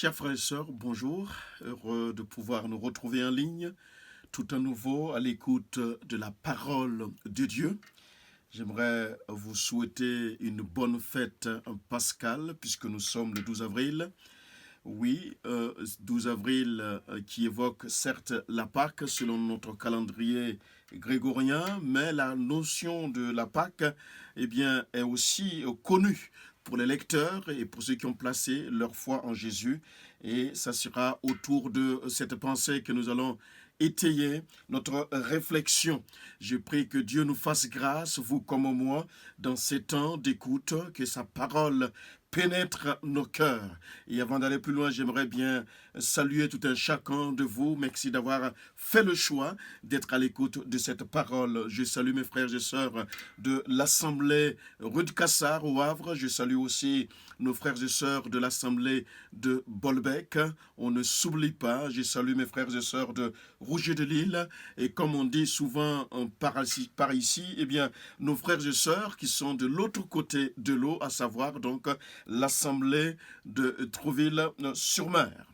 Chers frères et sœurs, bonjour. Heureux de pouvoir nous retrouver en ligne, tout à nouveau à l'écoute de la parole de Dieu. J'aimerais vous souhaiter une bonne fête pascale, puisque nous sommes le 12 avril. Oui, 12 avril qui évoque certes la Pâque selon notre calendrier grégorien, mais la notion de la Pâque est aussi connue pour les lecteurs et pour ceux qui ont placé leur foi en Jésus. Et ça sera autour de cette pensée que nous allons étayer notre réflexion. Je prie que Dieu nous fasse grâce, vous comme moi, dans ces temps d'écoute, que sa parole pénètre nos cœurs. Et avant d'aller plus loin, j'aimerais bien saluer tout un chacun de vous. Merci d'avoir fait le choix d'être à l'écoute de cette parole. Je salue mes frères et sœurs de l'Assemblée rue de Cassard au Havre. Je salue aussi nos frères et sœurs de l'Assemblée de Bolbec. On ne s'oublie pas. Je salue mes frères et sœurs de Rouget de Lille. Et comme on dit souvent par ici, nos frères et sœurs qui sont de l'autre côté de l'eau, à savoir donc l'Assemblée de Trouville-sur-Mer.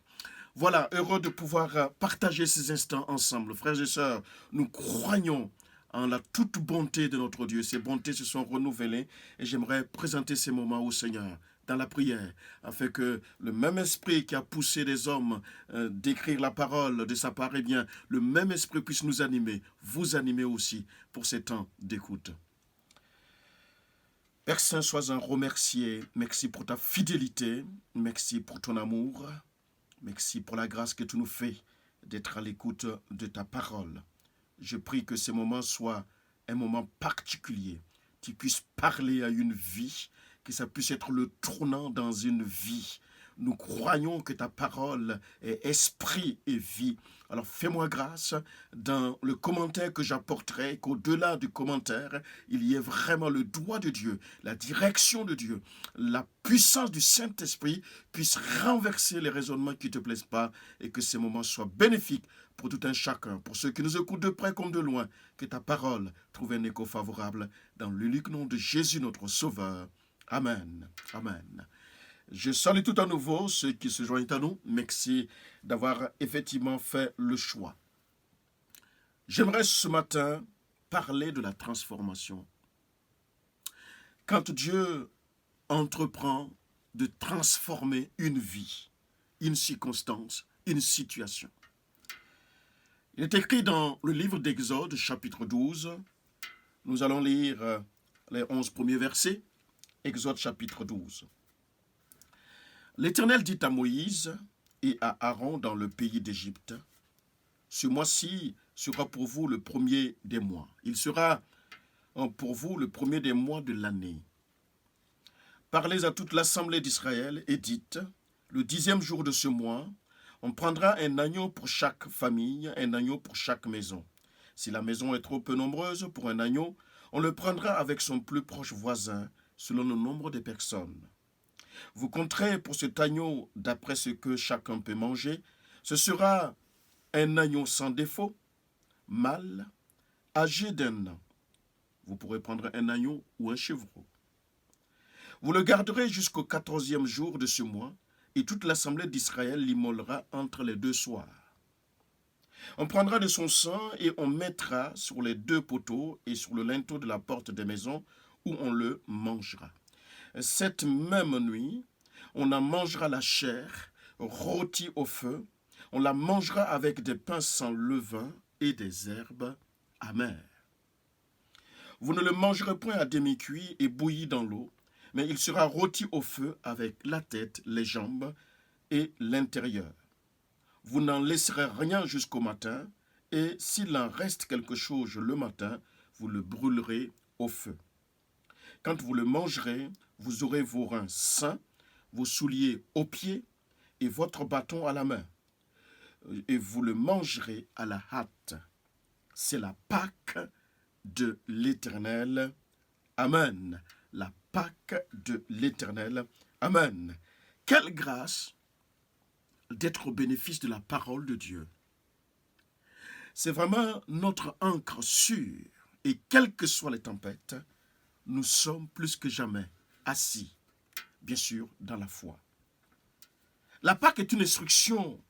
Voilà, heureux de pouvoir partager ces instants ensemble. Frères et sœurs, nous croyons en la toute bonté de notre Dieu. Ces bontés se sont renouvelées et j'aimerais présenter ces moments au Seigneur dans la prière, afin que le même esprit qui a poussé les hommes d'écrire la parole de sa part, le même esprit puisse nous animer, vous animer aussi pour ces temps d'écoute. Père Saint, sois-en remercié. Merci pour ta fidélité. Merci pour ton amour. Merci pour la grâce que tu nous fais d'être à l'écoute de ta parole. Je prie que ces moments soient un moment particulier. Tu puisses parler à une vie, que ça puisse être le tournant dans une vie. Nous croyons que ta parole est esprit et vie. Alors fais-moi grâce dans le commentaire que j'apporterai, qu'au-delà du commentaire, il y ait vraiment le doigt de Dieu, la direction de Dieu, la puissance du Saint-Esprit puisse renverser les raisonnements qui ne te plaisent pas et que ces moments soient bénéfiques pour tout un chacun, pour ceux qui nous écoutent de près comme de loin, que ta parole trouve un écho favorable dans l'unique nom de Jésus notre Sauveur. Amen. Amen. Je salue tout à nouveau ceux qui se joignent à nous. Merci d'avoir effectivement fait le choix. J'aimerais ce matin parler de la transformation. Quand Dieu entreprend de transformer une vie, une circonstance, une situation. Il est écrit dans le livre d'Exode, chapitre 12. Nous allons lire les 11 premiers versets. Exode, chapitre 12. L'Éternel dit à Moïse et à Aaron dans le pays d'Égypte, « Ce mois-ci sera pour vous le premier des mois. Il sera pour vous le premier des mois de l'année. Parlez à toute l'assemblée d'Israël et dites, le 10e jour de ce mois, on prendra un agneau pour chaque famille, un agneau pour chaque maison. Si la maison est trop peu nombreuse pour un agneau, on le prendra avec son plus proche voisin, selon le nombre des personnes. Vous compterez pour cet agneau d'après ce que chacun peut manger. Ce sera un agneau sans défaut, mâle, âgé d'1 an. Vous pourrez prendre un agneau ou un chevreau. Vous le garderez jusqu'au 14e jour de ce mois, et toute l'assemblée d'Israël l'immolera entre les 2 soirs. On prendra de son sang et on mettra sur les 2 poteaux et sur le linteau de la porte des maisons où on le mangera. Cette même nuit, on en mangera la chair, rôtie au feu. On la mangera avec des pains sans levain et des herbes amères. Vous ne le mangerez point à demi-cuit et bouilli dans l'eau, mais il sera rôti au feu avec la tête, les jambes et l'intérieur. Vous n'en laisserez rien jusqu'au matin, et s'il en reste quelque chose le matin, vous le brûlerez au feu. Quand vous le mangerez, vous aurez vos reins sains, vos souliers aux pieds et votre bâton à la main. Et vous le mangerez à la hâte. C'est la Pâque de l'Éternel. Amen. La Pâque de l'Éternel. Amen. Quelle grâce d'être au bénéfice de la parole de Dieu. C'est vraiment notre ancre sûre. Et quelles que soient les tempêtes, nous sommes plus que jamais assis, bien sûr, dans la foi. La Pâque est une instruction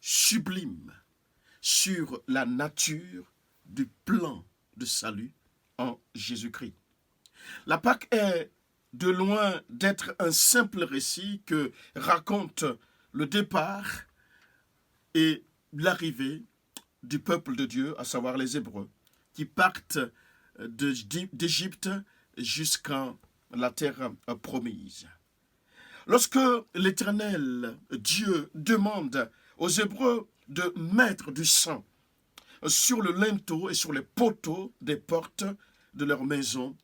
sublime sur la nature du plan de salut en Jésus-Christ. La Pâque est de loin d'être un simple récit que raconte le départ et l'arrivée du peuple de Dieu, à savoir les Hébreux, qui partent d'Égypte jusqu'en la terre promise. Lorsque l'Éternel Dieu demande aux Hébreux de mettre du sang sur le linteau et sur les poteaux des portes de leur maison,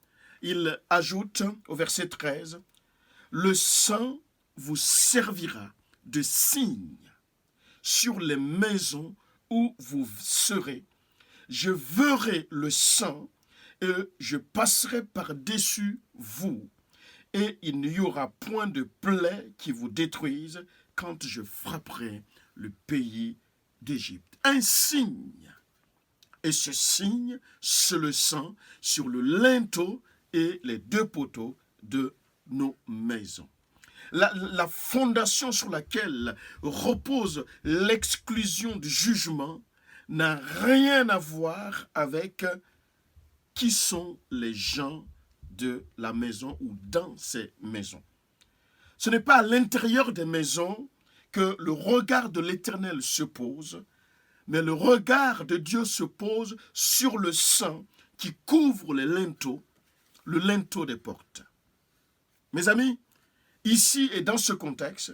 il ajoute au verset 13, « Le sang vous servira de signe sur les maisons où vous serez. Je verrai le sang et je passerai par-dessus vous. Et il n'y aura point de plaie qui vous détruise quand je frapperai le pays d'Égypte. » Un signe. Et ce signe, c'est le sang sur le linteau et les deux poteaux de nos maisons. La fondation sur laquelle repose l'exclusion du jugement n'a rien à voir avec qui sont les gens de la maison ou dans ces maisons. Ce n'est pas à l'intérieur des maisons que le regard de l'Éternel se pose, mais le regard de Dieu se pose sur le sang qui couvre les linteaux, le linteau des portes. Mes amis, ici et dans ce contexte,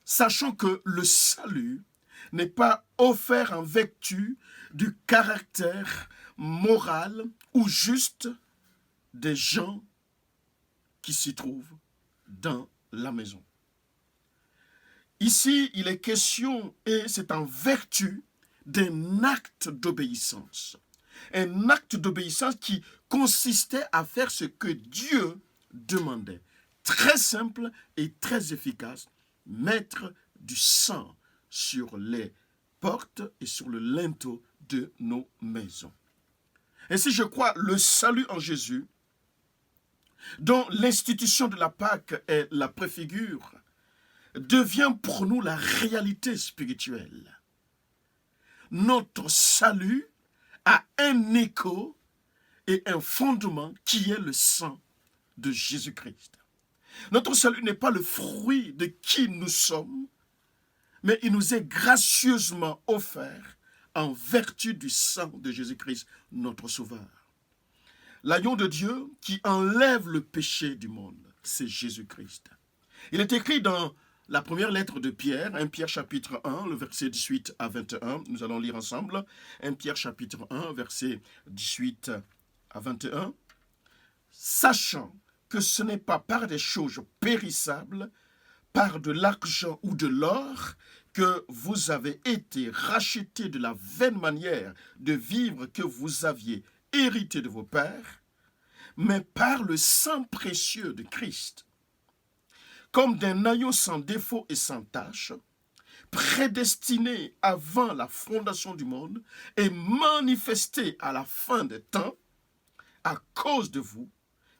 sachant que le salut n'est pas offert en vertu du caractère moral ou juste des gens qui s'y trouvent dans la maison. Ici, il est question, et c'est en vertu d'un acte d'obéissance. Un acte d'obéissance qui consistait à faire ce que Dieu demandait. Très simple et très efficace, mettre du sang sur les portes et sur le linteau de nos maisons. Ainsi, je crois, le salut en Jésus, dont l'institution de la Pâque est la préfigure, devient pour nous la réalité spirituelle. Notre salut a un écho et un fondement qui est le sang de Jésus-Christ. Notre salut n'est pas le fruit de qui nous sommes, mais il nous est gracieusement offert en vertu du sang de Jésus-Christ, notre Sauveur. L'agneau de Dieu qui enlève le péché du monde, c'est Jésus-Christ. Il est écrit dans la première lettre de Pierre, 1 Pierre chapitre 1, le verset 18 à 21. Nous allons lire ensemble. 1 Pierre chapitre 1, verset 18 à 21. Sachant que ce n'est pas par des choses périssables, par de l'argent ou de l'or, que vous avez été rachetés de la vaine manière de vivre que vous aviez hérité de vos pères, mais par le sang précieux de Christ, comme d'un agneau sans défaut et sans tache, prédestiné avant la fondation du monde et manifesté à la fin des temps, à cause de vous,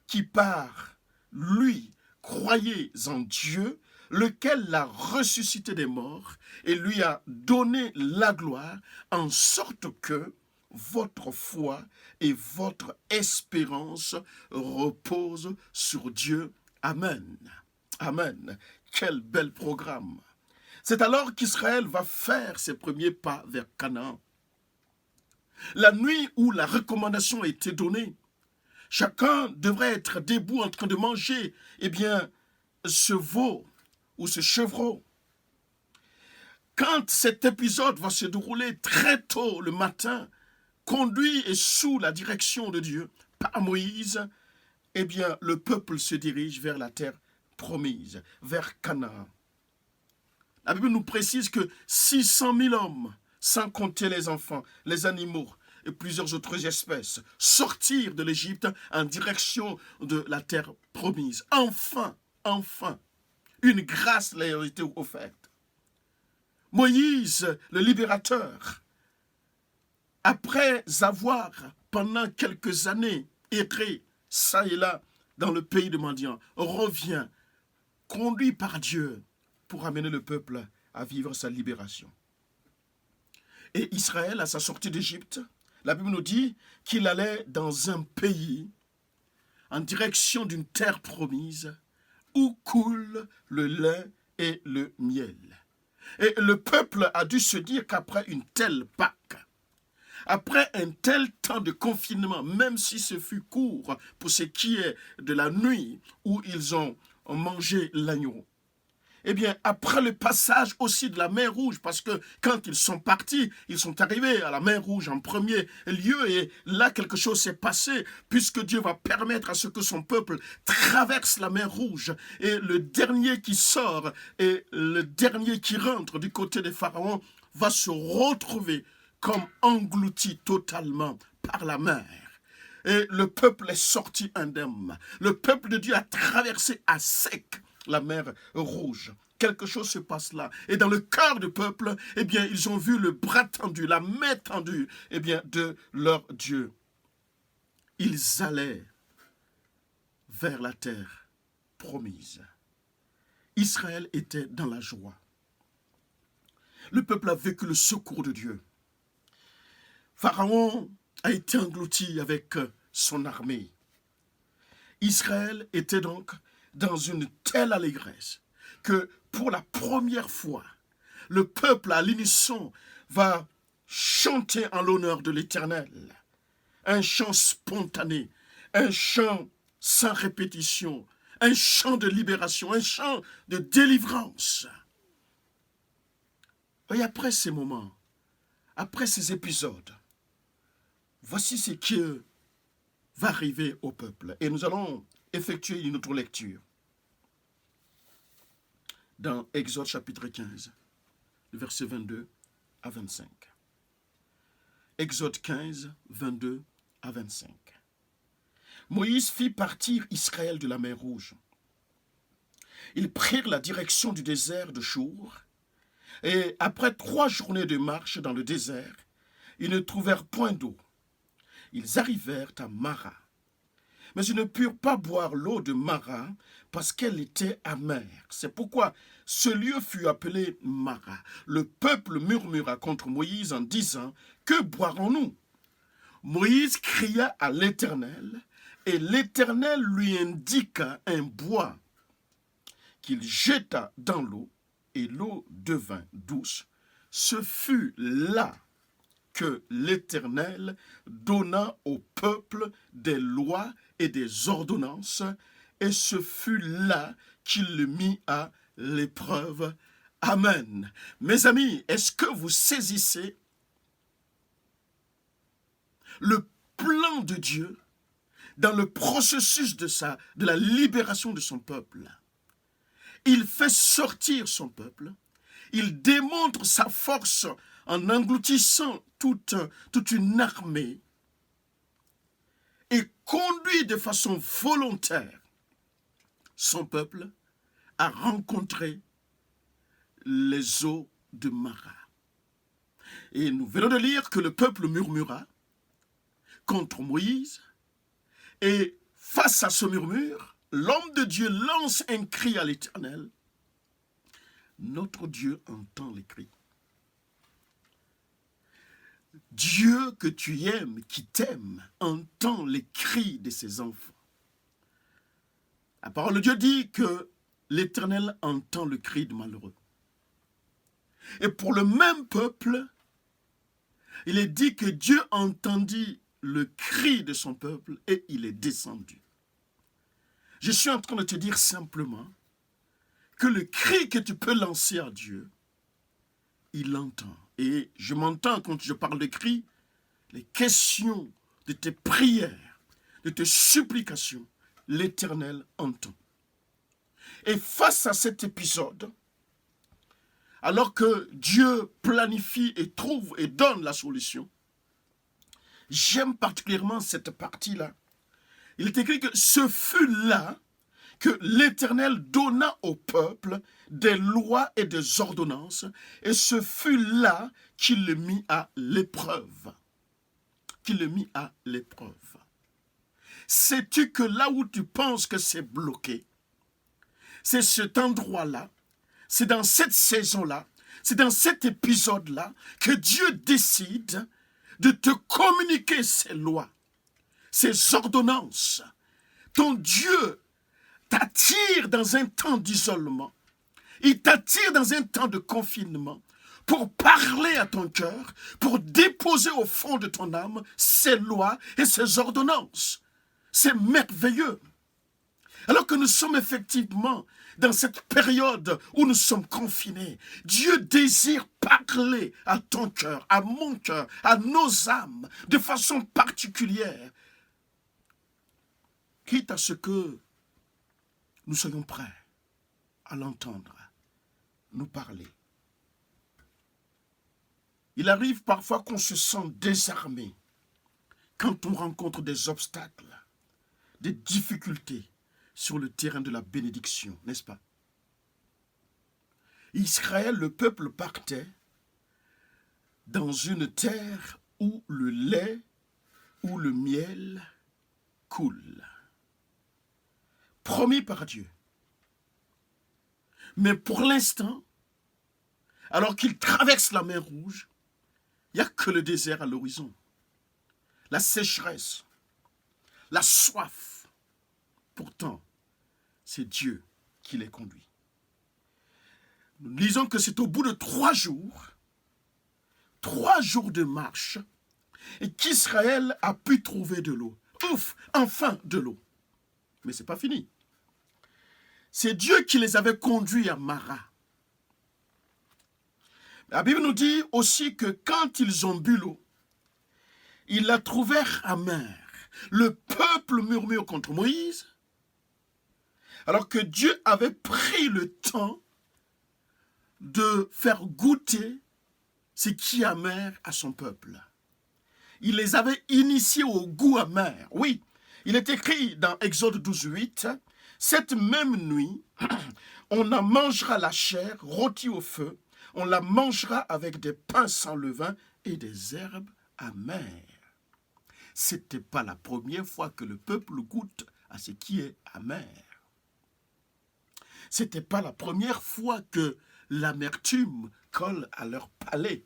qui par lui croyez en Dieu, lequel l'a ressuscité des morts et lui a donné la gloire, en sorte que votre foi et votre espérance reposent sur Dieu. Amen. Amen. Quel bel programme. C'est alors qu'Israël va faire ses premiers pas vers Canaan. La nuit où la recommandation a été donnée, chacun devrait être debout en train de manger, ce veau ou ce chevreau. Quand cet épisode va se dérouler très tôt le matin, conduit et sous la direction de Dieu par Moïse, le peuple se dirige vers la terre promise, vers Canaan. La Bible nous précise que 600 000 hommes, sans compter les enfants, les animaux et plusieurs autres espèces, sortirent de l'Égypte en direction de la terre promise. Enfin, une grâce leur a été offerte. Moïse, le libérateur, après avoir, pendant quelques années, erré ça et là dans le pays de Madian, revient, conduit par Dieu, pour amener le peuple à vivre sa libération. Et Israël, à sa sortie d'Égypte, la Bible nous dit qu'il allait dans un pays en direction d'une terre promise où coule le lait et le miel. Et le peuple a dû se dire qu'après une telle Pâque, après un tel temps de confinement, même si ce fut court pour ce qui est de la nuit où ils ont mangé l'agneau, eh bien, après le passage aussi de la mer Rouge, parce que quand ils sont partis, ils sont arrivés à la mer Rouge en premier lieu, et là, quelque chose s'est passé, puisque Dieu va permettre à ce que son peuple traverse la mer Rouge, et le dernier qui sort et le dernier qui rentre du côté des pharaons va se retrouver comme englouti totalement par la mer. Et le peuple est sorti indemne. Le peuple de Dieu a traversé à sec la mer Rouge. Quelque chose se passe là. Et dans le cœur du peuple, eh bien, ils ont vu le bras tendu, la main tendue, eh bien, de leur Dieu. Ils allaient vers la terre promise. Israël était dans la joie. Le peuple a vécu le secours de Dieu. Pharaon a été englouti avec son armée. Israël était donc dans une telle allégresse que pour la première fois, le peuple à l'unisson va chanter en l'honneur de l'Éternel. Un chant spontané, un chant sans répétition, un chant de libération, un chant de délivrance. Et après ces moments, après ces épisodes, voici ce qui va arriver au peuple. Et nous allons effectuer une autre lecture dans Exode chapitre 15, versets 22 à 25. Exode 15, 22 à 25. Moïse fit partir Israël de la mer Rouge. Ils prirent la direction du désert de Chour, et après 3 journées de marche dans le désert, ils ne trouvèrent point d'eau. Ils arrivèrent à Mara. Mais ils ne purent pas boire l'eau de Mara parce qu'elle était amère. C'est pourquoi ce lieu fut appelé Mara. Le peuple murmura contre Moïse en disant « Que boirons-nous » Moïse cria à l'Éternel, et l'Éternel lui indiqua un bois qu'il jeta dans l'eau, et l'eau devint douce. Ce fut là que l'Éternel donna au peuple des lois et des ordonnances, et ce fut là qu'il le mit à l'épreuve. Amen. Mes amis, est-ce que vous saisissez le plan de Dieu dans le processus de la libération de son peuple? Il fait sortir son peuple, il démontre sa force en engloutissant toute une armée et conduit de façon volontaire son peuple à rencontrer les eaux de Mara. Et nous venons de lire que le peuple murmura contre Moïse, et face à ce murmure, l'homme de Dieu lance un cri à l'Éternel. Notre Dieu entend les cris. Dieu que tu aimes, qui t'aime, entend les cris de ses enfants. La parole de Dieu dit que l'Éternel entend le cri de malheureux. Et pour le même peuple, il est dit que Dieu entendit le cri de son peuple et il est descendu. Je suis en train de te dire simplement que le cri que tu peux lancer à Dieu, il entend. Et je m'entends quand je parle de cri, les questions de tes prières, de tes supplications, l'Éternel entend. Et face à cet épisode, alors que Dieu planifie et trouve et donne la solution, j'aime particulièrement cette partie-là. Il est écrit que ce fut là que l'Éternel donna au peuple des lois et des ordonnances, et ce fut là qu'il le mit à l'épreuve. Qu'il le mit à l'épreuve. Sais-tu que là où tu penses que c'est bloqué, c'est cet endroit-là, c'est dans cette saison-là, c'est dans cet épisode-là que Dieu décide de te communiquer ses lois, ses ordonnances. Ton Dieu t'attire dans un temps d'isolement. Il t'attire dans un temps de confinement pour parler à ton cœur, pour déposer au fond de ton âme ses lois et ses ordonnances. C'est merveilleux. Alors que nous sommes effectivement dans cette période où nous sommes confinés, Dieu désire parler à ton cœur, à mon cœur, à nos âmes, de façon particulière, quitte à ce que nous soyons prêts à l'entendre nous parler. Il arrive parfois qu'on se sent désarmé quand on rencontre des obstacles, des difficultés sur le terrain de la bénédiction, n'est-ce pas? Israël, le peuple partait dans une terre où le lait, où le miel coule. Promis par Dieu. Mais pour l'instant, alors qu'ils traversent la mer Rouge, il n'y a que le désert à l'horizon. La sécheresse, la soif. Pourtant, c'est Dieu qui les conduit. Nous lisons que c'est au bout de 3 jours de marche, et qu'Israël a pu trouver de l'eau. Ouf, enfin de l'eau. Mais ce n'est pas fini. C'est Dieu qui les avait conduits à Mara. La Bible nous dit aussi que quand ils ont bu l'eau, ils la trouvèrent amère. Le peuple murmure contre Moïse, alors que Dieu avait pris le temps de faire goûter ce qui est amer à son peuple. Il les avait initiés au goût amer. Oui, il est écrit dans Exode 12:8, « Cette même nuit, on en mangera la chair rôtie au feu, on la mangera avec des pains sans levain et des herbes amères. » Ce n'était pas la première fois que le peuple goûte à ce qui est amer. Ce n'était pas la première fois que l'amertume colle à leur palais.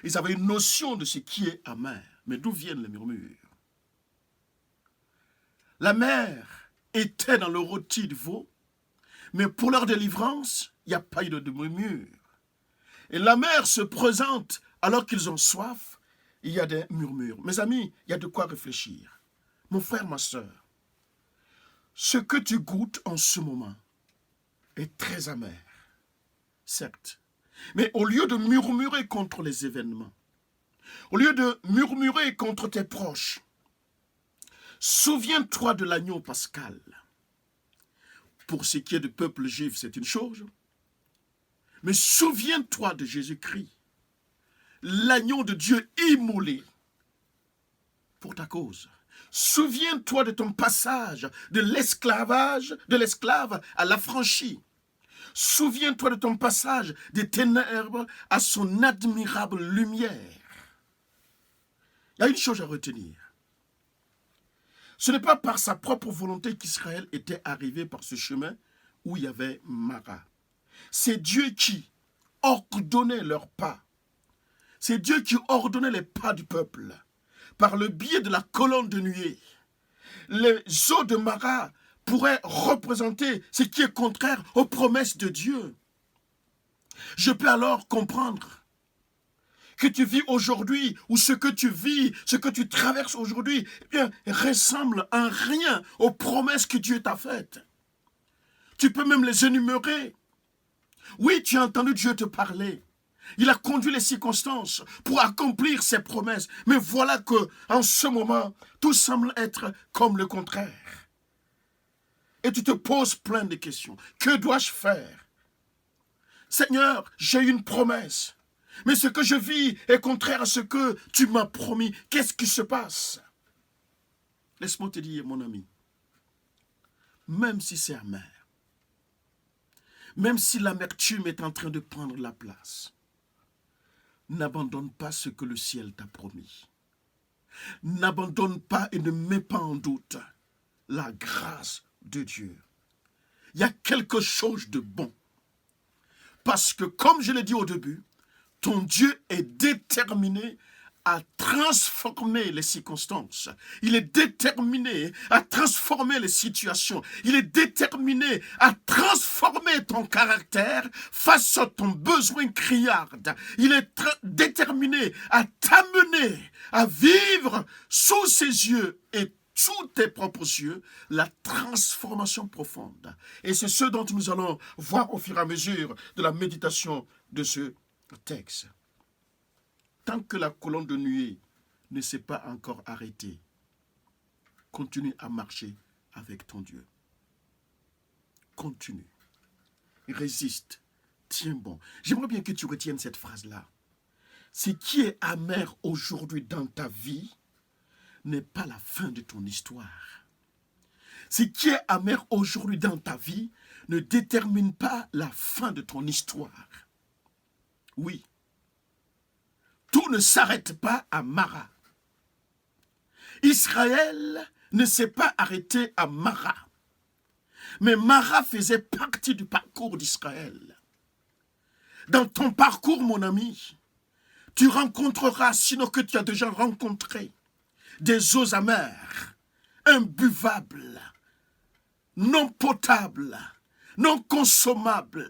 Ils avaient une notion de ce qui est amer. Mais d'où viennent les murmures? La mer était dans le rôti de veau, mais pour leur délivrance, il n'y a pas eu de murmure. Et la mer se présente alors qu'ils ont soif, il y a des murmures. Mes amis, il y a de quoi réfléchir. Mon frère, ma soeur, ce que tu goûtes en ce moment est très amer, certes. Mais au lieu de murmurer contre les événements, au lieu de murmurer contre tes proches, souviens-toi de l'agneau pascal. Pour ce qui est du peuple juif, c'est une chose. Mais souviens-toi de Jésus-Christ, l'agneau de Dieu immolé pour ta cause. Souviens-toi de ton passage de l'esclavage, de l'esclave à l'affranchi. Souviens-toi de ton passage des ténèbres à son admirable lumière. Il y a une chose à retenir. Ce n'est pas par sa propre volonté qu'Israël était arrivé par ce chemin où il y avait Mara. C'est Dieu qui ordonnait leurs pas. C'est Dieu qui ordonnait les pas du peuple. Par le biais de la colonne de nuée. Les eaux de Mara pourraient représenter ce qui est contraire aux promesses de Dieu. Je peux alors comprendre que tu vis aujourd'hui, ou ce que tu vis, ce que tu traverses aujourd'hui, eh bien, ressemble en rien aux promesses que Dieu t'a faites. Tu peux même les énumérer. Oui, tu as entendu Dieu te parler. Il a conduit les circonstances pour accomplir ses promesses. Mais voilà que, en ce moment, tout semble être comme le contraire. Et tu te poses plein de questions. Que dois-je faire? Seigneur, j'ai une promesse. Mais ce que je vis est contraire à ce que tu m'as promis. Qu'est-ce qui se passe? Laisse-moi te dire, mon ami, même si c'est amer, même si l'amertume est en train de prendre la place, n'abandonne pas ce que le ciel t'a promis. N'abandonne pas et ne mets pas en doute la grâce de Dieu. Il y a quelque chose de bon. Parce que, comme je l'ai dit au début, ton Dieu est déterminé à transformer les circonstances. Il est déterminé à transformer les situations. Il est déterminé à transformer ton caractère face à ton besoin criarde. Il est déterminé à t'amener à vivre sous ses yeux et sous tes propres yeux, la transformation profonde. Et c'est ce dont nous allons voir au fur et à mesure de la méditation de ce texte. Tant que la colonne de nuée ne s'est pas encore arrêtée, continue à marcher avec ton Dieu. Continue. Résiste. Tiens bon. J'aimerais bien que tu retiennes cette phrase-là. Ce qui est amer aujourd'hui dans ta vie n'est pas la fin de ton histoire. Ce qui est amer aujourd'hui dans ta vie ne détermine pas la fin de ton histoire. Oui. Tout ne s'arrête pas à Mara. Israël ne s'est pas arrêté à Mara. Mais Mara faisait partie du parcours d'Israël. Dans ton parcours, mon ami, tu rencontreras, sinon que tu as déjà rencontré, des eaux amères, imbuvables, non potables, non consommables.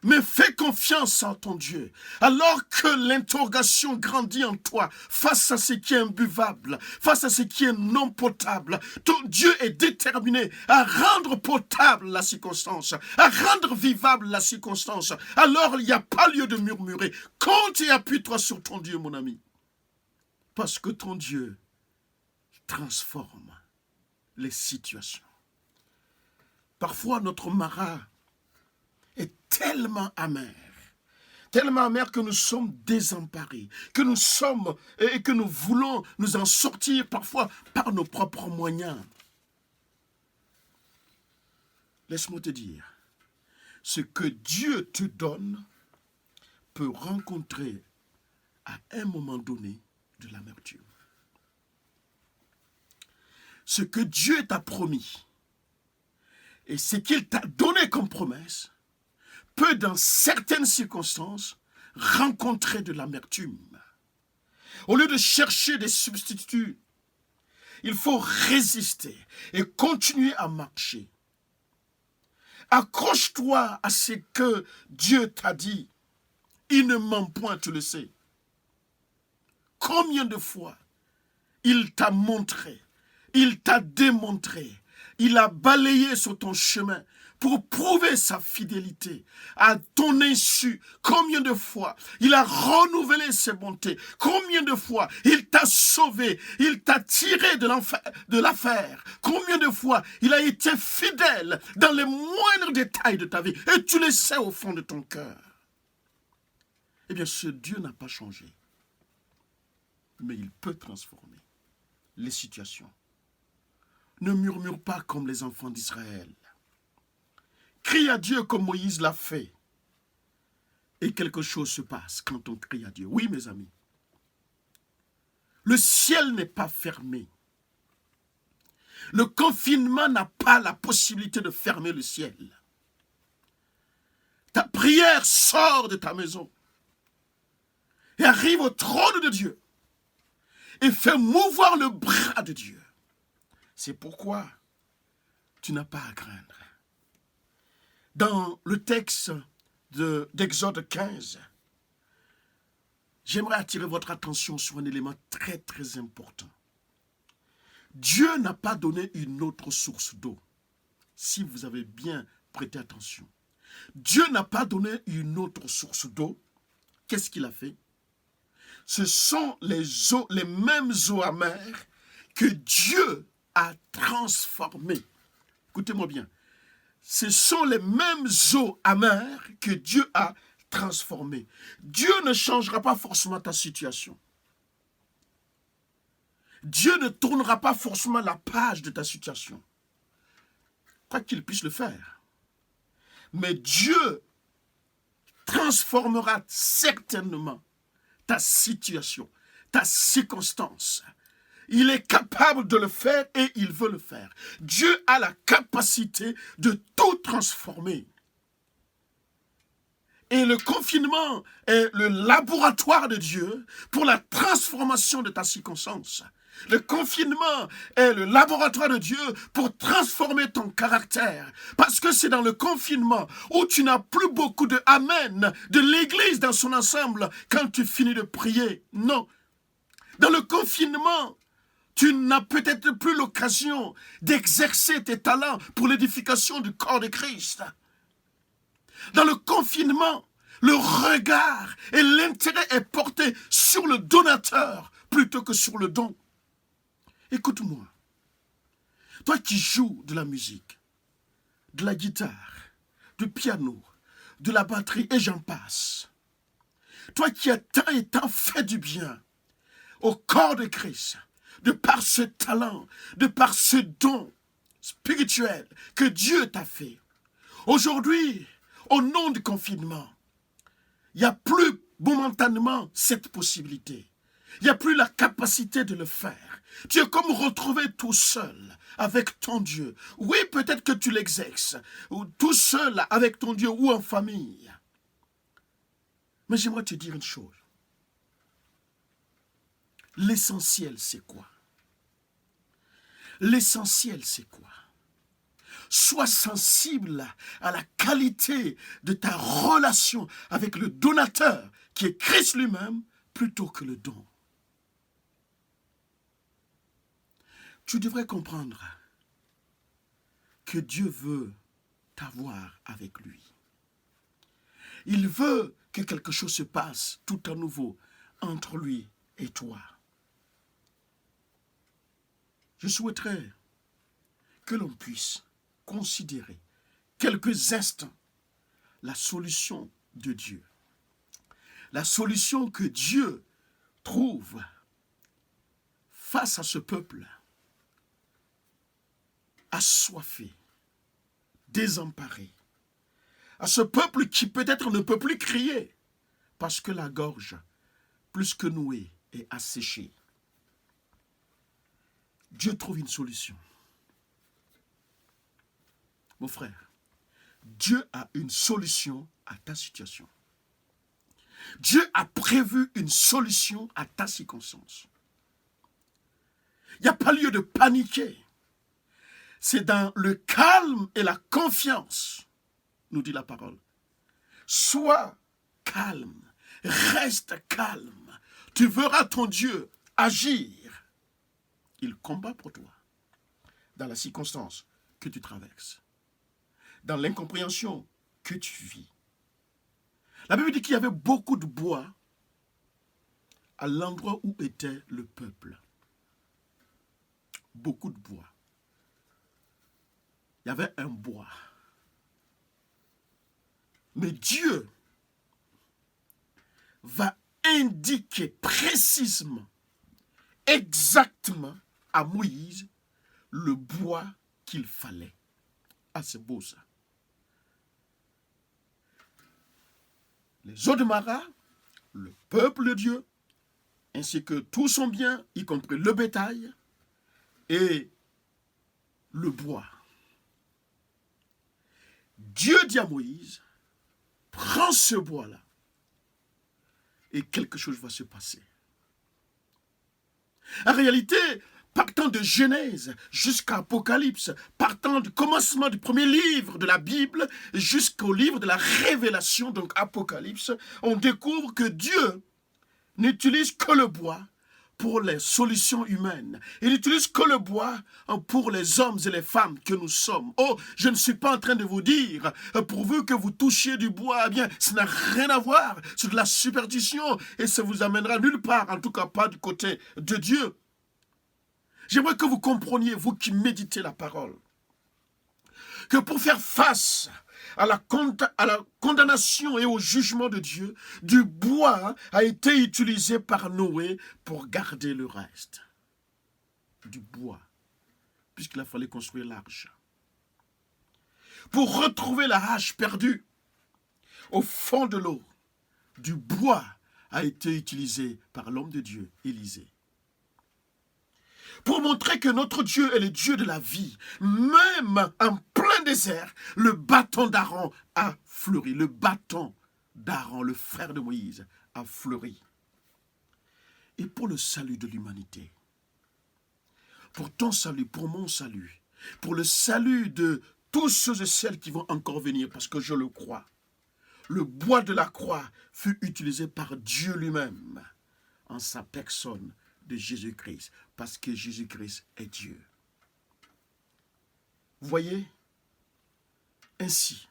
Mais fais confiance en ton Dieu. Alors que l'interrogation grandit en toi face à ce qui est imbuvable, face à ce qui est non potable, ton Dieu est déterminé à rendre potable la circonstance, à rendre vivable la circonstance. Alors il n'y a pas lieu de murmurer. Compte et appuie-toi sur ton Dieu, mon ami. Parce que ton Dieu transforme les situations. Parfois, notre Mara est tellement amer que nous sommes désemparés, que nous sommes et que nous voulons nous en sortir parfois par nos propres moyens. Laisse-moi te dire, ce que Dieu te donne peut rencontrer à un moment donné de l'amertume. Ce que Dieu t'a promis et ce qu'il t'a donné comme promesse peut, dans certaines circonstances, rencontrer de l'amertume. Au lieu de chercher des substituts, il faut résister et continuer à marcher. Accroche-toi à ce que Dieu t'a dit. Il ne ment point, tu le sais. Combien de fois il t'a montré, il t'a démontré, il a balayé sur ton chemin pour prouver sa fidélité à ton insu. Combien de fois il a renouvelé ses bontés. Combien de fois il t'a sauvé. Il t'a tiré de l'affaire. Combien de fois il a été fidèle dans les moindres détails de ta vie. Et tu le sais au fond de ton cœur. Eh bien, ce Dieu n'a pas changé. Mais il peut transformer les situations. Ne murmure pas comme les enfants d'Israël. Crie à Dieu comme Moïse l'a fait. Et quelque chose se passe quand on crie à Dieu. Oui, mes amis. Le ciel n'est pas fermé. Le confinement n'a pas la possibilité de fermer le ciel. Ta prière sort de ta maison et arrive au trône de Dieu et fait mouvoir le bras de Dieu. C'est pourquoi tu n'as pas à craindre. Dans le texte d'Exode 15, j'aimerais attirer votre attention sur un élément très très important. Dieu n'a pas donné une autre source d'eau. Si vous avez bien prêté attention. Dieu n'a pas donné une autre source d'eau. Qu'est-ce qu'il a fait? Ce sont les mêmes eaux amères que Dieu a transformées. Écoutez-moi bien. Ce sont les mêmes eaux amères que Dieu a transformées. Dieu ne changera pas forcément ta situation. Dieu ne tournera pas forcément la page de ta situation. Quoi qu'il puisse le faire. Mais Dieu transformera certainement ta situation, ta circonstance. Il est capable de le faire et il veut le faire. Dieu a la capacité de tout transformer. Et le confinement est le laboratoire de Dieu pour la transformation de ta circonstance. Le confinement est le laboratoire de Dieu pour transformer ton caractère. Parce que c'est dans le confinement où tu n'as plus beaucoup de amen de l'Église dans son ensemble quand tu finis de prier. Non. Dans le confinement, tu n'as peut-être plus l'occasion d'exercer tes talents pour l'édification du corps de Christ. Dans le confinement, le regard et l'intérêt est porté sur le donateur plutôt que sur le don. Écoute-moi, toi qui joues de la musique, de la guitare, du piano, de la batterie et j'en passe, toi qui as tant et tant fait du bien au corps de Christ, de par ce talent, de par ce don spirituel que Dieu t'a fait, aujourd'hui, au nom du confinement, il n'y a plus momentanément cette possibilité. Il n'y a plus la capacité de le faire. Tu es comme retrouvé tout seul avec ton Dieu. Oui, peut-être que tu l'exerces, ou tout seul avec ton Dieu ou en famille. Mais j'aimerais te dire une chose. L'essentiel, c'est quoi? L'essentiel, c'est quoi? Sois sensible à la qualité de ta relation avec le donateur qui est Christ lui-même plutôt que le don. Tu devrais comprendre que Dieu veut t'avoir avec lui. Il veut que quelque chose se passe tout à nouveau entre lui et toi. Je souhaiterais que l'on puisse considérer quelques instants la solution de Dieu. La solution que Dieu trouve face à ce peuple assoiffé, désemparé, à ce peuple qui peut-être ne peut plus crier parce que la gorge, plus que nouée, est asséchée. Dieu trouve une solution. Mon frère, Dieu a une solution à ta situation. Dieu a prévu une solution à ta circonstance. Il n'y a pas lieu de paniquer. C'est dans le calme et la confiance, nous dit la parole. Sois calme, reste calme. Tu verras ton Dieu agir. Il combat pour toi dans la circonstance que tu traverses, dans l'incompréhension que tu vis. La Bible dit qu'il y avait beaucoup de bois à l'endroit où était le peuple. Beaucoup de bois. Il y avait un bois. Mais Dieu va indiquer précisément, exactement à Moïse le bois qu'il fallait. Ah, c'est beau ça. Les eaux de Mara, le peuple de Dieu, ainsi que tout son bien, y compris le bétail et le bois. Dieu dit à Moïse, prends ce bois-là et quelque chose va se passer. En réalité, partant de Genèse jusqu'à Apocalypse, partant du commencement du premier livre de la Bible jusqu'au livre de la Révélation, donc Apocalypse, on découvre que Dieu n'utilise que le bois pour les solutions humaines. Il n'utilise que le bois pour les hommes et les femmes que nous sommes. Oh, je ne suis pas en train de vous dire, pourvu que vous touchiez du bois, eh bien, ça n'a rien à voir. C'est de la superstition et ça vous amènera nulle part, en tout cas pas du côté de Dieu. J'aimerais que vous compreniez, vous qui méditez la parole, que pour faire face à la condamnation et au jugement de Dieu, du bois a été utilisé par Noé pour garder le reste. Du bois, puisqu'il a fallu construire l'arche. Pour retrouver la hache perdue au fond de l'eau, du bois a été utilisé par l'homme de Dieu, Élisée. Pour montrer que notre Dieu est le Dieu de la vie, même en plein désert, le bâton d'Aaron a fleuri, le bâton d'Aaron, le frère de Moïse, a fleuri. Et pour le salut de l'humanité, pour ton salut, pour mon salut, pour le salut de tous ceux et celles qui vont encore venir, parce que je le crois, le bois de la croix fut utilisé par Dieu lui-même en sa personne de Jésus-Christ, parce que Jésus-Christ est Dieu. Vous voyez, ainsi,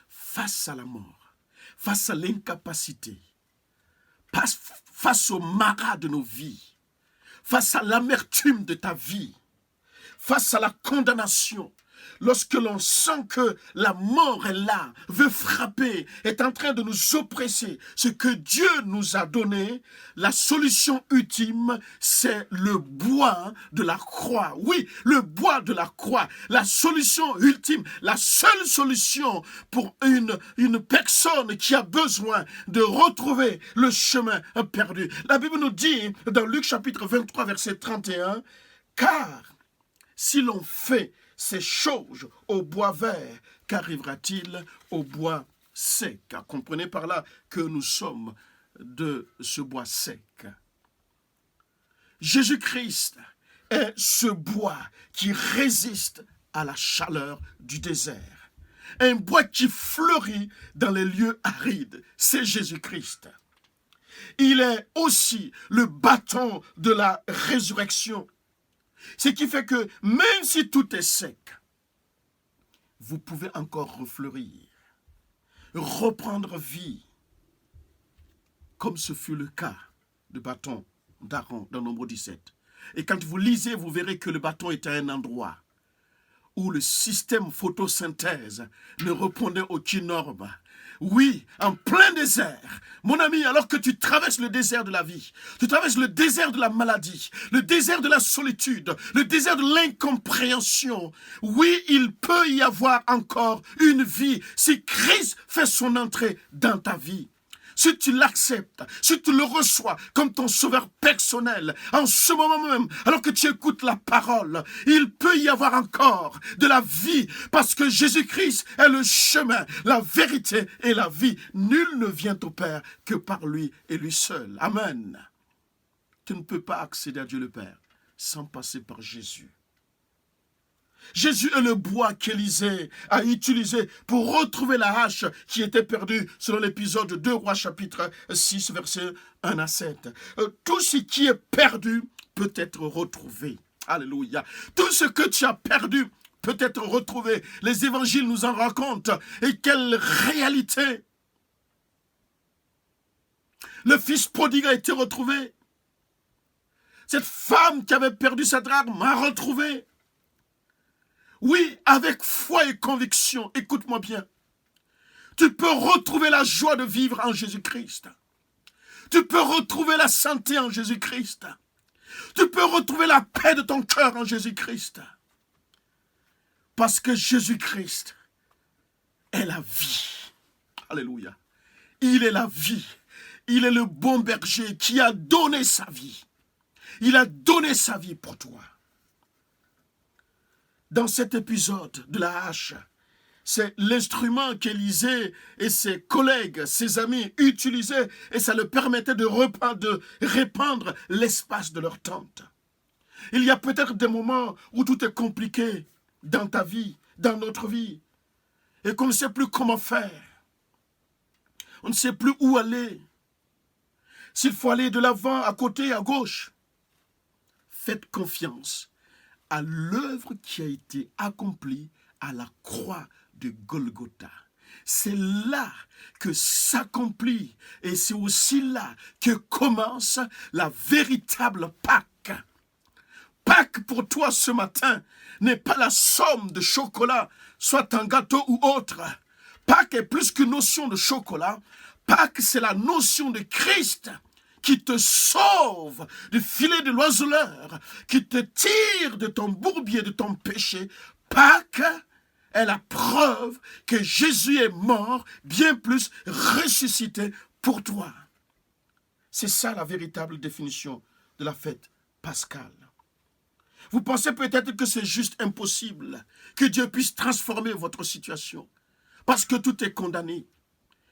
face à la mort, face à l'incapacité, face au maras de nos vies, face à l'amertume de ta vie, face à la condamnation, lorsque l'on sent que la mort est là, veut frapper, est en train de nous oppresser, ce que Dieu nous a donné, la solution ultime, c'est le bois de la croix. Oui, le bois de la croix. La solution ultime, la seule solution pour une personne qui a besoin de retrouver le chemin perdu. La Bible nous dit dans Luc chapitre 23, verset 31, « Car si l'on fait ces choses au bois vert, qu'arrivera-t-il au bois sec ?» Comprenez par là que nous sommes de ce bois sec. Jésus-Christ est ce bois qui résiste à la chaleur du désert. Un bois qui fleurit dans les lieux arides. C'est Jésus-Christ. Il est aussi le bâton de la résurrection. Ce qui fait que même si tout est sec, vous pouvez encore refleurir, reprendre vie, comme ce fut le cas du bâton d'Aaron dans Nombre 17. Et quand vous lisez, vous verrez que le bâton était à un endroit où le système photosynthèse ne répondait à aucune norme. Oui, en plein désert. Mon ami, alors que tu traverses le désert de la vie, tu traverses le désert de la maladie, le désert de la solitude, le désert de l'incompréhension, oui, il peut y avoir encore une vie si Christ fait son entrée dans ta vie. Si tu l'acceptes, si tu le reçois comme ton sauveur personnel, en ce moment même, alors que tu écoutes la parole, il peut y avoir encore de la vie, parce que Jésus-Christ est le chemin, la vérité et la vie. Nul ne vient au Père que par lui et lui seul. Amen. Tu ne peux pas accéder à Dieu le Père sans passer par Jésus. Jésus est le bois qu'Élisée a utilisé pour retrouver la hache qui était perdue selon l'épisode de 2 Rois chapitre 6 versets 1 à 7. Tout ce qui est perdu peut être retrouvé. Alléluia. Tout ce que tu as perdu peut être retrouvé. Les évangiles nous en racontent. Et quelle réalité! Le fils prodigue a été retrouvé. Cette femme qui avait perdu sa drachme a retrouvé. Oui, avec foi et conviction, écoute-moi bien, tu peux retrouver la joie de vivre en Jésus-Christ. Tu peux retrouver la santé en Jésus-Christ. Tu peux retrouver la paix de ton cœur en Jésus-Christ. Parce que Jésus-Christ est la vie. Alléluia. Il est la vie. Il est le bon berger qui a donné sa vie. Il a donné sa vie pour toi. Dans cet épisode de la hache, c'est l'instrument qu'Élisée et ses collègues, ses amis utilisaient et ça leur permettait de répandre l'espace de leur tente. Il y a peut-être des moments où tout est compliqué dans ta vie, dans notre vie, et qu'on ne sait plus comment faire. On ne sait plus où aller. S'il faut aller de l'avant, à côté, à gauche, faites confiance à l'œuvre qui a été accomplie à la croix de Golgotha. C'est là que s'accomplit et c'est aussi là que commence la véritable Pâque. Pâques pour toi ce matin n'est pas la somme de chocolat, soit un gâteau ou autre. Pâques est plus qu'une notion de chocolat. Pâques, c'est la notion de Christ qui te sauve du filet de l'oiseleur, qui te tire de ton bourbier, de ton péché. Pâques est la preuve que Jésus est mort, bien plus ressuscité pour toi. C'est ça la véritable définition de la fête pascale. Vous pensez peut-être que c'est juste impossible que Dieu puisse transformer votre situation parce que tout est condamné.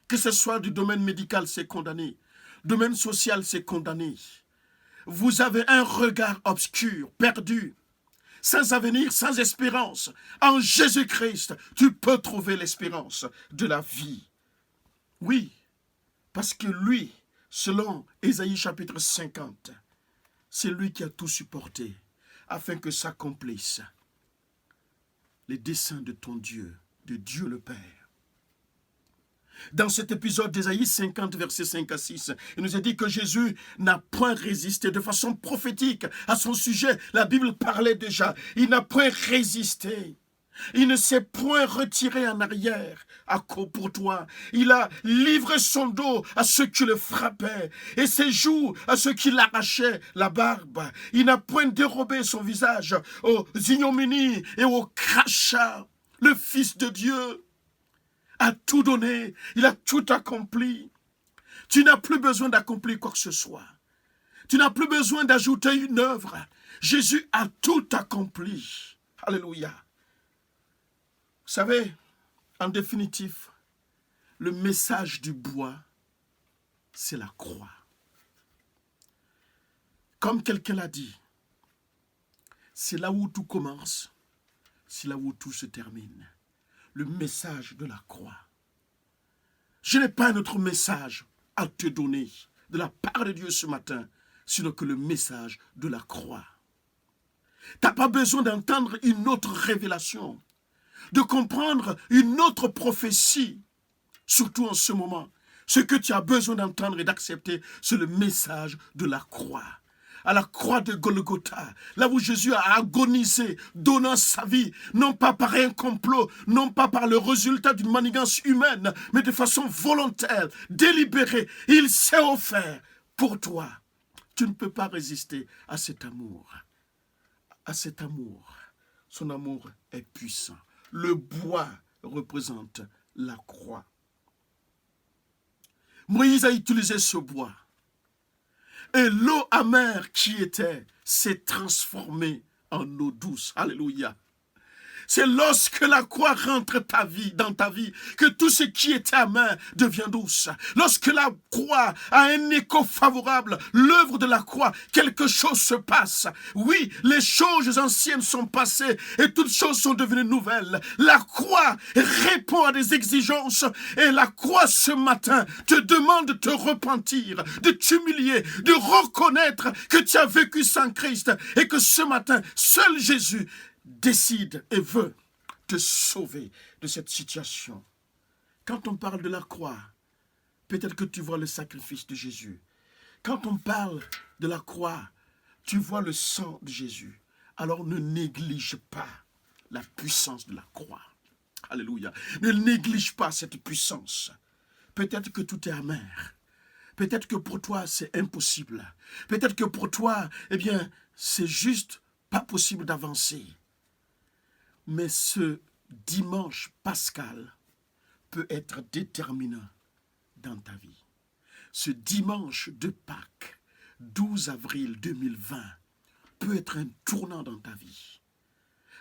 Que ce soit du domaine médical, c'est condamné. Domaine social, c'est condamné. Vous avez un regard obscur, perdu, sans avenir, sans espérance. En Jésus-Christ, tu peux trouver l'espérance de la vie. Oui, parce que lui, selon Ésaïe chapitre 50, c'est lui qui a tout supporté, afin que s'accomplissent les desseins de ton Dieu, de Dieu le Père. Dans cet épisode d'Ésaïe 50, versets 5 à 6, il nous est dit que Jésus n'a point résisté de façon prophétique à son sujet. La Bible parlait déjà. Il n'a point résisté. Il ne s'est point retiré en arrière pour toi. Il a livré son dos à ceux qui le frappaient et ses joues à ceux qui l'arrachaient la barbe. Il n'a point dérobé son visage aux ignominies et aux crachats. Le Fils de Dieu a tout donné, il a tout accompli. Tu n'as plus besoin d'accomplir quoi que ce soit. Tu n'as plus besoin d'ajouter une œuvre. Jésus a tout accompli. Alléluia. Vous savez, en définitive, le message du bois, c'est la croix. Comme quelqu'un l'a dit, c'est là où tout commence, c'est là où tout se termine. Le message de la croix. Je n'ai pas un autre message à te donner de la part de Dieu ce matin, sinon que le message de la croix. Tu n'as pas besoin d'entendre une autre révélation, de comprendre une autre prophétie, surtout en ce moment. Ce que tu as besoin d'entendre et d'accepter, c'est le message de la croix. À la croix de Golgotha, là où Jésus a agonisé, donnant sa vie, non pas par un complot, non pas par le résultat d'une manigance humaine, mais de façon volontaire, délibérée. Il s'est offert pour toi. Tu ne peux pas résister à cet amour. À cet amour. Son amour est puissant. Le bois représente la croix. Moïse a utilisé ce bois. Et l'eau amère qui était s'est transformée en eau douce. Alléluia. C'est lorsque la croix rentre dans ta vie, que tout ce qui était amer devient douce. Lorsque la croix a un écho favorable, l'œuvre de la croix, quelque chose se passe. Oui, les choses anciennes sont passées et toutes choses sont devenues nouvelles. La croix répond à des exigences et la croix ce matin te demande de te repentir, de t'humilier, de reconnaître que tu as vécu sans Christ et que ce matin, seul Jésus décide et veut te sauver de cette situation. Quand on parle de la croix, peut-être que tu vois le sacrifice de Jésus. Quand on parle de la croix, tu vois le sang de Jésus. Alors ne néglige pas la puissance de la croix. Alléluia. Ne néglige pas cette puissance. Peut-être que tout est amer. Peut-être que pour toi, c'est impossible. Peut-être que pour toi, c'est juste pas possible d'avancer. Mais ce dimanche pascal peut être déterminant dans ta vie. Ce dimanche de Pâques, 12 avril 2020, peut être un tournant dans ta vie.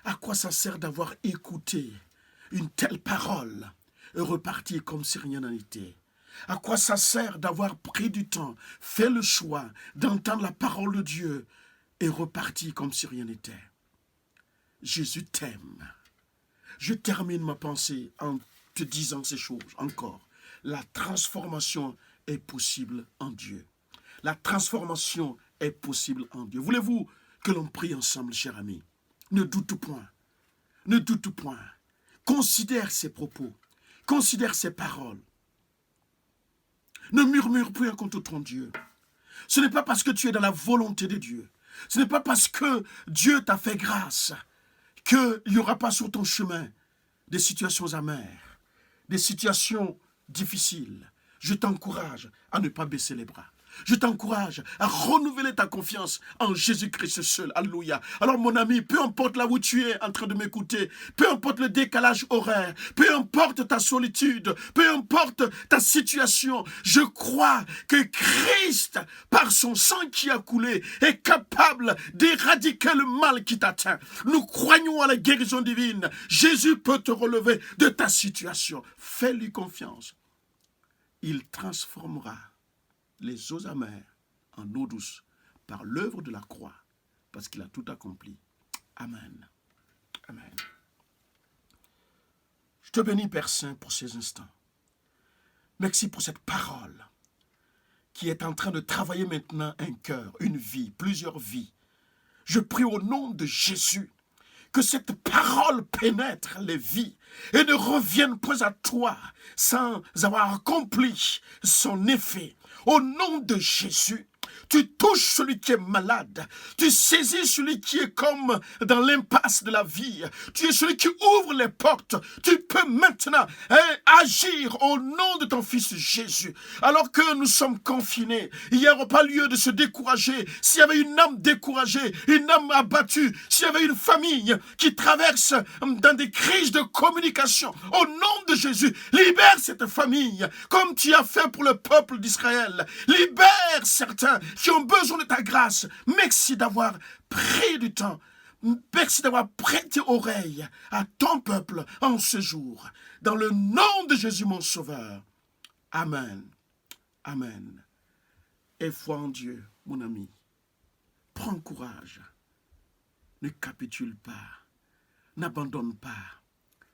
À quoi ça sert d'avoir écouté une telle parole et repartir comme si rien n'en était? À quoi ça sert d'avoir pris du temps, fait le choix d'entendre la parole de Dieu et repartir comme si rien n'était? Jésus t'aime. Je termine ma pensée en te disant ces choses encore. La transformation est possible en Dieu. La transformation est possible en Dieu. Voulez-vous que l'on prie ensemble, cher ami? Ne doute point. Ne doute point. Considère ses propos. Considère ses paroles. Ne murmure plus contre ton Dieu. Ce n'est pas parce que tu es dans la volonté de Dieu. Ce n'est pas parce que Dieu t'a fait grâce qu'il n'y aura pas sur ton chemin des situations amères, des situations difficiles. Je t'encourage à ne pas baisser les bras. Je t'encourage à renouveler ta confiance en Jésus-Christ seul. Alléluia. Alors mon ami, peu importe là où tu es en train de m'écouter, peu importe le décalage horaire, peu importe ta solitude, peu importe ta situation, je crois que Christ, par son sang qui a coulé, est capable d'éradiquer le mal qui t'atteint. Nous croyons à la guérison divine. Jésus peut te relever de ta situation. Fais-lui confiance. il transformera les eaux amères en eau douce par l'œuvre de la croix, parce qu'il a tout accompli. Amen. Amen. Je te bénis, Père Saint, pour ces instants. Merci pour cette parole qui est en train de travailler maintenant un cœur, une vie, plusieurs vies. Je prie au nom de Jésus que cette parole pénètre les vies et ne revienne point à toi sans avoir accompli son effet. Au nom de Jésus, tu touches celui qui est malade. Tu saisis celui qui est comme dans l'impasse de la vie. Tu es celui qui ouvre les portes. Tu peux maintenant agir au nom de ton Fils Jésus. Alors que nous sommes confinés, il n'y aura pas lieu de se décourager. S'il y avait une âme découragée, une âme abattue, s'il y avait une famille qui traverse dans des crises de communication, au nom de Jésus, libère cette famille comme tu as fait pour le peuple d'Israël. Libère certains qui ont besoin de ta grâce. Merci d'avoir pris du temps. Merci d'avoir prêté oreille à ton peuple en ce jour. Dans le nom de Jésus, mon Sauveur. Amen. Amen. Et foi en Dieu, mon ami. Prends courage. Ne capitule pas. N'abandonne pas.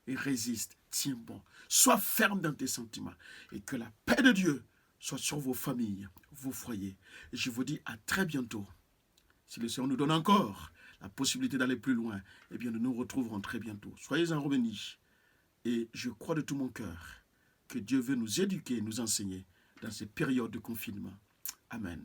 Et résiste. Tiens bon. Sois ferme dans tes sentiments. Et que la paix de Dieu soit sur vos familles, vos foyers. Et je vous dis à très bientôt. Si le Seigneur nous donne encore la possibilité d'aller plus loin, eh bien nous nous retrouverons très bientôt. Soyez-en bénis. Et je crois de tout mon cœur que Dieu veut nous éduquer, nous enseigner dans ces périodes de confinement. Amen.